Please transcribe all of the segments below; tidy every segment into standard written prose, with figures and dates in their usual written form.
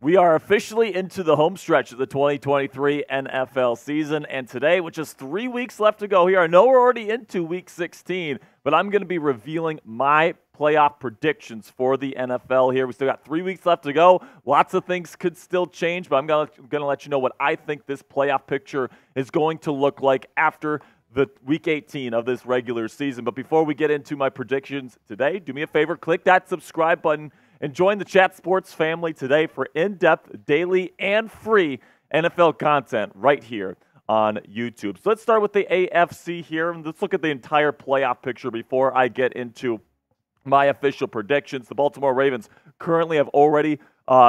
We are officially into the home stretch of the 2023 NFL season, and today, with just 3 weeks left to go here, I know we're already into Week 16, but I'm going to be revealing my playoff predictions for the NFL here. We still got 3 weeks left to go. Lots of things could still change, but I'm going to let you know what I think this playoff picture is going to look like after the Week 18 of this regular season. But before we get into my predictions today, do me a favor, click that subscribe button and join the Chat Sports family today for in-depth, daily, and free NFL content right here on YouTube. So let's start with the AFC here, and let's look at the entire playoff picture before I get into my official predictions. The Baltimore Ravens currently have already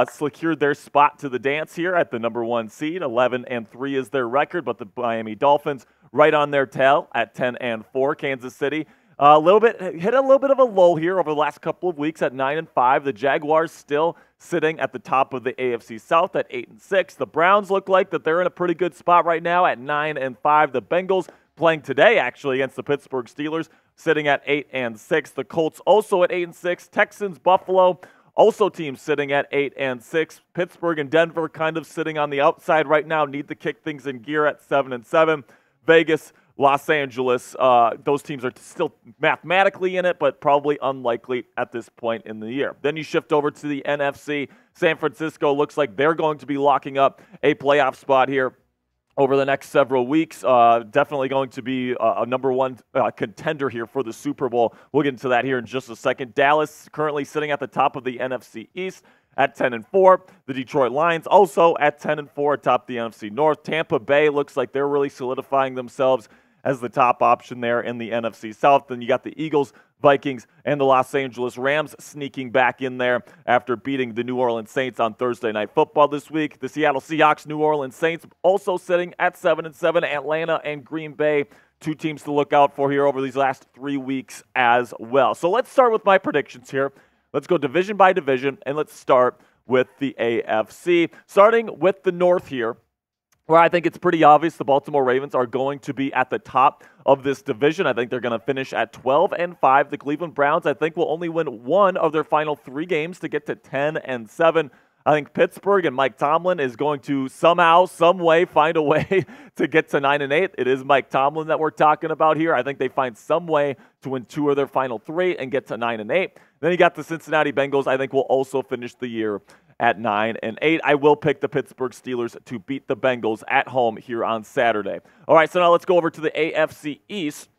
secured their spot to the dance here at the number 1 seed. 11-3 is their record, but the Miami Dolphins right on their tail at 10-4. Kansas City hit a little bit of a lull here over the last couple of weeks at 9-5. The Jaguars still sitting at the top of the AFC South at 8-6. The Browns look like that they're in a pretty good spot right now at 9-5. The Bengals playing today actually against the Pittsburgh Steelers, sitting at 8-6. The Colts also at 8-6. Texans, Buffalo, also teams sitting at 8-6. Pittsburgh and Denver kind of sitting on the outside right now, need to kick things in gear at 7-7. Vegas, Los Angeles, those teams are still mathematically in it, but probably unlikely at this point in the year. Then you shift over to the NFC. San Francisco looks like they're going to be locking up a playoff spot here over the next several weeks. Definitely going to be a number 1 contender here for the Super Bowl. We'll get into that here in just a second. Dallas currently sitting at the top of the NFC East at 10-4. The Detroit Lions also at 10-4 atop the NFC North. Tampa Bay looks like they're really solidifying themselves as the top option there in the NFC South. Then you got the Eagles, Vikings, and the Los Angeles Rams sneaking back in there after beating the New Orleans Saints on Thursday Night Football this week. The Seattle Seahawks, New Orleans Saints also sitting at 7-7. Atlanta and Green Bay, 2 teams to look out for here over these last 3 weeks as well. So let's start with my predictions here. Let's go division by division, and let's start with the AFC. Starting with the North here, where I think it's pretty obvious the Baltimore Ravens are going to be at the top of this division. I think they're going to finish at 12-5. The Cleveland Browns, I think, will only win 1 of their final 3 games to get to 10-7. I think Pittsburgh and Mike Tomlin is going to somehow, some way, find a way to get to 9-8. It is Mike Tomlin that we're talking about here. I think they find some way to win 2 of their final 3 and get to 9-8. Then you got the Cincinnati Bengals. I think will also finish the year at 9-8. I will pick the Pittsburgh Steelers to beat the Bengals at home here on Saturday. All right, so now let's go over to the AFC East,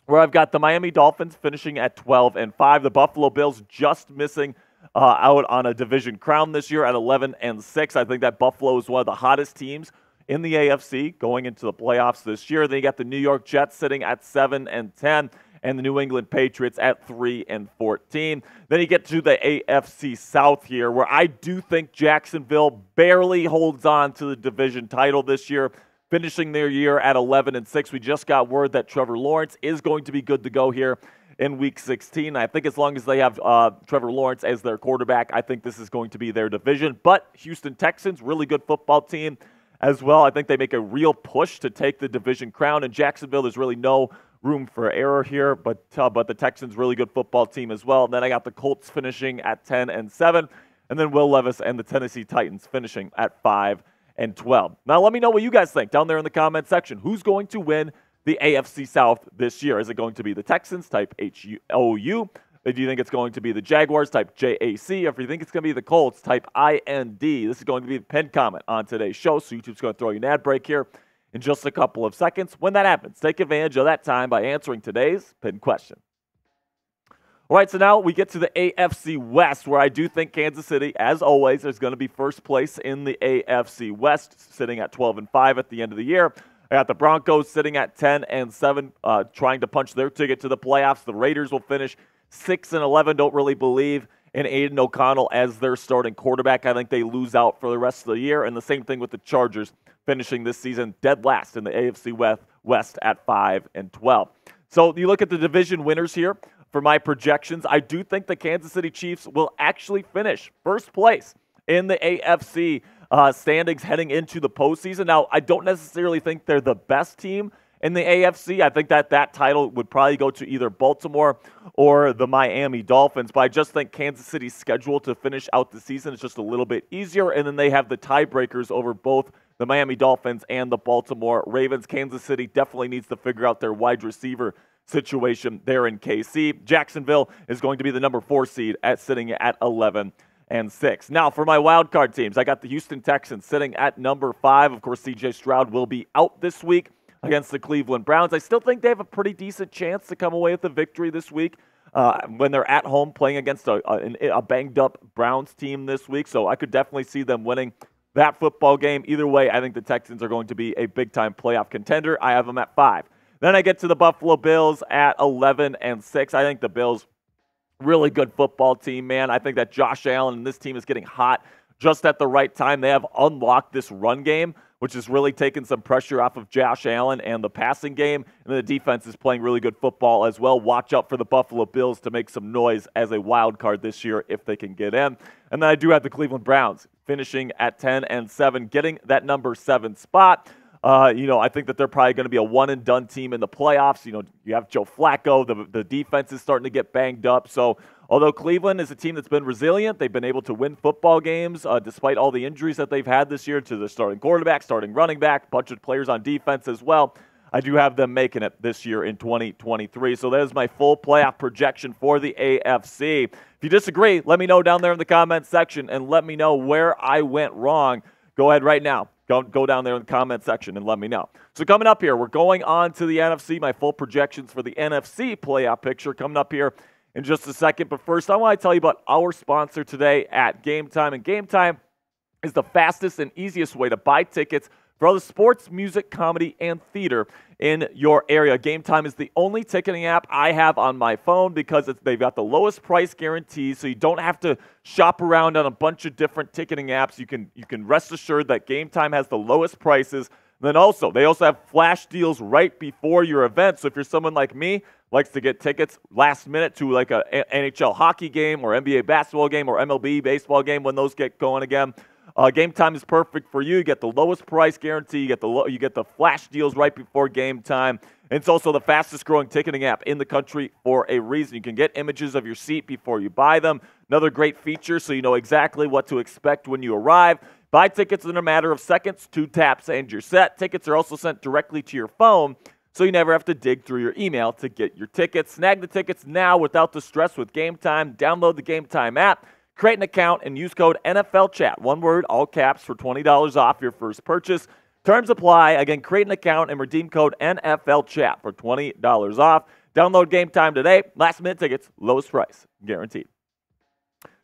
where I've got the Miami Dolphins finishing at 12-5. The Buffalo Bills just missing out on a division crown this year at 11-6. I think that Buffalo is one of the hottest teams in the AFC going into the playoffs this year. Then you got the New York Jets sitting at 7-10. And the New England Patriots at 3-14. Then you get to the AFC South here, where I do think Jacksonville barely holds on to the division title this year, finishing their year at 11-6. We just got word that Trevor Lawrence is going to be good to go here in Week 16. I think as long as they have Trevor Lawrence as their quarterback, I think this is going to be their division. But Houston Texans, really good football team as well. I think they make a real push to take the division crown, and Jacksonville, there's really no room for error here, but the Texans, really good football team as well. And then I got the Colts finishing at 10-7, and then Will Levis and the Tennessee Titans finishing at 5-12. Now let me know what you guys think down there in the comment section. Who's going to win the AFC South this year? Is it going to be the Texans, type HOU? Or do you think it's going to be the Jaguars, type JAC? Or if you think it's going to be the Colts, type IND. This is going to be the pinned comment on today's show, so YouTube's going to throw you an ad break here in just a couple of seconds. When that happens, take advantage of that time by answering today's pinned question. All right, so now we get to the AFC West, where I do think Kansas City, as always, is going to be first place in the AFC West, sitting at 12-5 at the end of the year. I got the Broncos sitting at 10-7, trying to punch their ticket to the playoffs. The Raiders will finish 6-11. Don't really believe in Aiden O'Connell as their starting quarterback. I think they lose out for the rest of the year. And the same thing with the Chargers, finishing this season dead last in the AFC West at 5-12. So you look at the division winners here for my projections. I do think the Kansas City Chiefs will actually finish first place in the AFC standings heading into the postseason. Now, I don't necessarily think they're the best team In the AFC, I think that title would probably go to either Baltimore or the Miami Dolphins, but I just think Kansas City's schedule to finish out the season is just a little bit easier, and then they have the tiebreakers over both the Miami Dolphins and the Baltimore Ravens. Kansas City definitely needs to figure out their wide receiver situation there in KC. Jacksonville is going to be the number 4 seed sitting at 11-6. Now, for my wild card teams, I got the Houston Texans sitting at number 5. Of course, C.J. Stroud will be out this week against the Cleveland Browns. I still think they have a pretty decent chance to come away with a victory this week when they're at home playing against a banged-up Browns team this week. So I could definitely see them winning that football game. Either way, I think the Texans are going to be a big-time playoff contender. I have them at 5. Then I get to the Buffalo Bills at 11-6. I think the Bills, really good football team, man. I think that Josh Allen and this team is getting hot just at the right time. They have unlocked this run game, which has really taken some pressure off of Josh Allen and the passing game. And the defense is playing really good football as well. Watch out for the Buffalo Bills to make some noise as a wild card this year if they can get in. And then I do have the Cleveland Browns finishing at 10-7, getting that number 7 spot. I think that they're probably going to be a one-and-done team in the playoffs. You have Joe Flacco. The defense is starting to get banged up. So although Cleveland is a team that's been resilient, they've been able to win football games despite all the injuries that they've had this year to the starting quarterback, starting running back, bunch of players on defense as well. I do have them making it this year in 2023. So that is my full playoff projection for the AFC. If you disagree, let me know down there in the comments section and let me know where I went wrong. Go ahead right now. Go down there in the comment section and let me know. So coming up here, we're going on to the NFC, my full projections for the NFC playoff picture coming up here in just a second. But first, I want to tell you about our sponsor today at Game Time. And Game Time is the fastest and easiest way to buy tickets for all the sports, music, comedy, and theater in your area. Game Time is the only ticketing app I have on my phone because they've got the lowest price guarantee, so you don't have to shop around on a bunch of different ticketing apps. You can rest assured that Game Time has the lowest prices. Then they also have flash deals right before your event. So if you're someone like me, likes to get tickets last minute to like a NHL hockey game or NBA basketball game or MLB baseball game when those get going again, Game Time is perfect for you. You get the lowest price guarantee. You get the flash deals right before game time. And it's also the fastest growing ticketing app in the country for a reason. You can get images of your seat before you buy them. Another great feature so you know exactly what to expect when you arrive. Buy tickets in a matter of seconds, 2 taps, and you're set. Tickets are also sent directly to your phone, so you never have to dig through your email to get your tickets. Snag the tickets now without the stress with Game Time. Download the Game Time app, create an account, and use code NFLChat, one word, all caps, for $20 off your first purchase. Terms apply. Again, create an account and redeem code NFLChat for $20 off. Download Game Time today. Last-minute tickets, lowest price, guaranteed.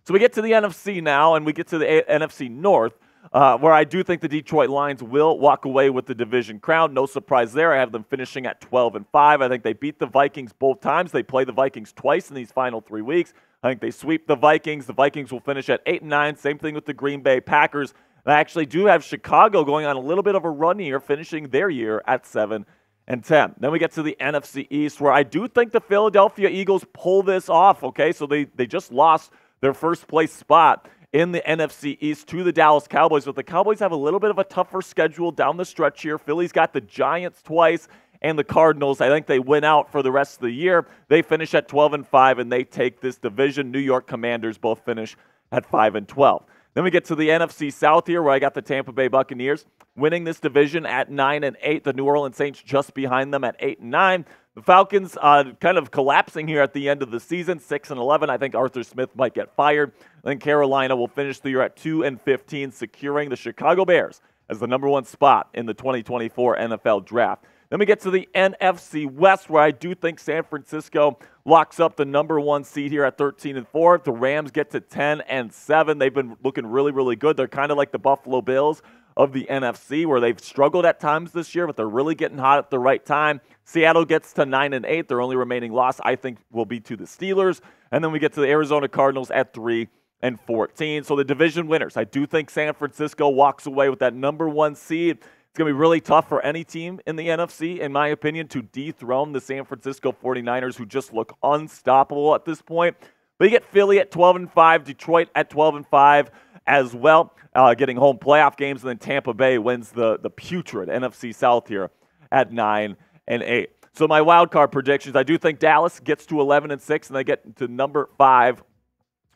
So we get to the NFC now, and we get to the NFC North, where I do think the Detroit Lions will walk away with the division crown. No surprise there. I have them finishing at 12-5. I think they beat the Vikings both times. They play the Vikings twice in these final 3 weeks. I think they sweep the Vikings. The Vikings will finish at 8-9. Same thing with the Green Bay Packers. And I actually do have Chicago going on a little bit of a run here, finishing their year at 7-10. Then we get to the NFC East, where I do think the Philadelphia Eagles pull this off, okay? So they just lost their first place spot in the NFC East to the Dallas Cowboys, but the Cowboys have a little bit of a tougher schedule down the stretch here. Philly's got the Giants twice and the Cardinals. I think they win out for the rest of the year. They finish at 12-5, and they take this division. New York Commanders both finish at 5-12. Then we get to the NFC South here, where I got the Tampa Bay Buccaneers winning this division at 9-8. The New Orleans Saints just behind them at 8-9. The Falcons kind of collapsing here at the end of the season, 6-11. I think Arthur Smith might get fired. Then Carolina will finish the year at 2-15, securing the Chicago Bears as the number 1 spot in the 2024 NFL Draft. Then we get to the NFC West, where I do think San Francisco locks up the number 1 seed here at 13-4. The Rams get to 10-7. They've been looking really, really good. They're kind of like the Buffalo Bills of the NFC, where they've struggled at times this year, but they're really getting hot at the right time. Seattle gets to 9-8. Their only remaining loss, I think, will be to the Steelers. And then we get to the Arizona Cardinals at 3-14. So the division winners, I do think San Francisco walks away with that number 1 seed. It's going to be really tough for any team in the NFC, in my opinion, to dethrone the San Francisco 49ers, who just look unstoppable at this point. But you get Philly at 12-5, Detroit at 12-5 as well, getting home playoff games, and then Tampa Bay wins the putrid NFC South here at 9-8. 9-8. So my wild card predictions, I do think Dallas gets to 11-6 and they get to number 5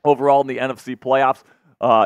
overall in the NFC playoffs.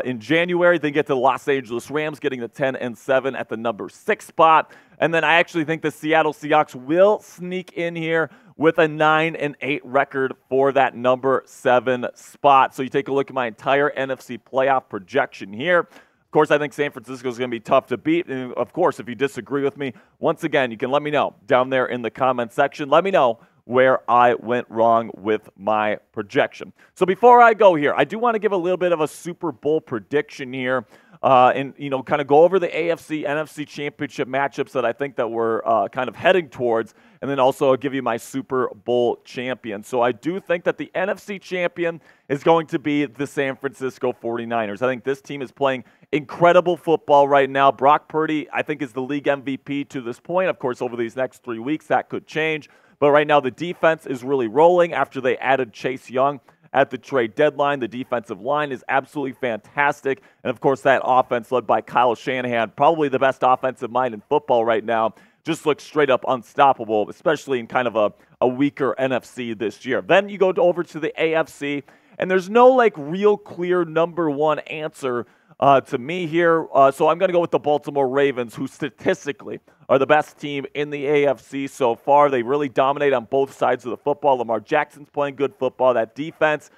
In January, they get to the Los Angeles Rams, getting the 10-7 at the number 6 spot. And then I actually think the Seattle Seahawks will sneak in here with a 9-8 record for that number 7 spot. So you take a look at my entire NFC playoff projection here. Of course, I think San Francisco is going to be tough to beat. And of course, if you disagree with me, once again, you can let me know down there in the comment section. Let me know where I went wrong with my projection. So before I go here, I do want to give a little bit of a Super Bowl prediction here, and kind of go over the AFC, NFC championship matchups that I think that we're kind of heading towards, and then also I'll give you my Super Bowl champion. So I do think that the NFC champion is going to be the San Francisco 49ers. I think this team is playing incredible football right now. Brock Purdy, I think, is the league MVP to this point. Of course, over these next 3 weeks, that could change. But right now, the defense is really rolling after they added Chase Young at the trade deadline. The defensive line is absolutely fantastic. And, of course, that offense led by Kyle Shanahan, probably the best offensive mind in football right now, just looks straight up unstoppable, especially in kind of a weaker NFC this year. Then you go over to the AFC, and there's no, real clear number one answer to me here. So I'm going to go with the Baltimore Ravens, who statistically are the best team in the AFC so far. They really dominate on both sides of the football. Lamar Jackson's playing good football. That defense,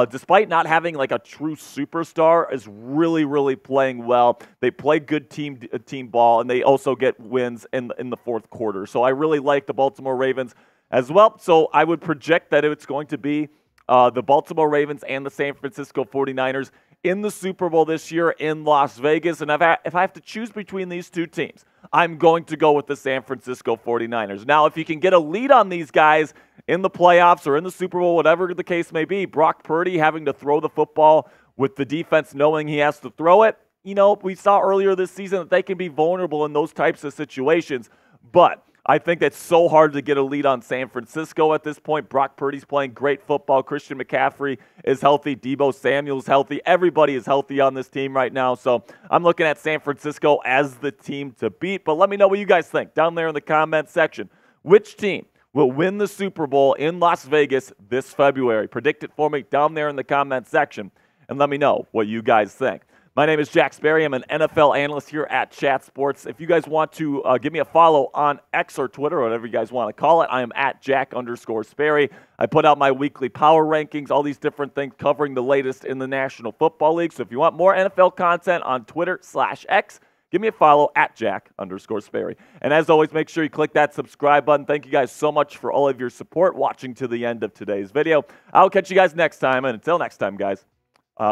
despite not having a true superstar, is really, really playing well. They play good team ball, and they also get wins in the fourth quarter. So I really like the Baltimore Ravens as well. So I would project that it's going to be the Baltimore Ravens and the San Francisco 49ers in the Super Bowl this year in Las Vegas. And if I have to choose between these two teams, I'm going to go with the San Francisco 49ers. Now, if you can get a lead on these guys in the playoffs or in the Super Bowl, whatever the case may be, Brock Purdy having to throw the football with the defense knowing he has to throw it, we saw earlier this season that they can be vulnerable in those types of situations. But I think it's so hard to get a lead on San Francisco at this point. Brock Purdy's playing great football. Christian McCaffrey is healthy. Deebo Samuel's healthy. Everybody is healthy on this team right now. So I'm looking at San Francisco as the team to beat. But let me know what you guys think down there in the comment section. Which team will win the Super Bowl in Las Vegas this February? Predict it for me down there in the comment section. And let me know what you guys think. My name is Jack Sperry. I'm an NFL analyst here at Chat Sports. If you guys want to give me a follow on X or Twitter, or whatever you guys want to call it, I am at Jack_Sperry. I put out my weekly power rankings, all these different things covering the latest in the National Football League. So if you want more NFL content on Twitter/X, give me a follow at Jack_Sperry. And as always, make sure you click that subscribe button. Thank you guys so much for all of your support watching to the end of today's video. I'll catch you guys next time. And until next time, guys,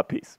peace.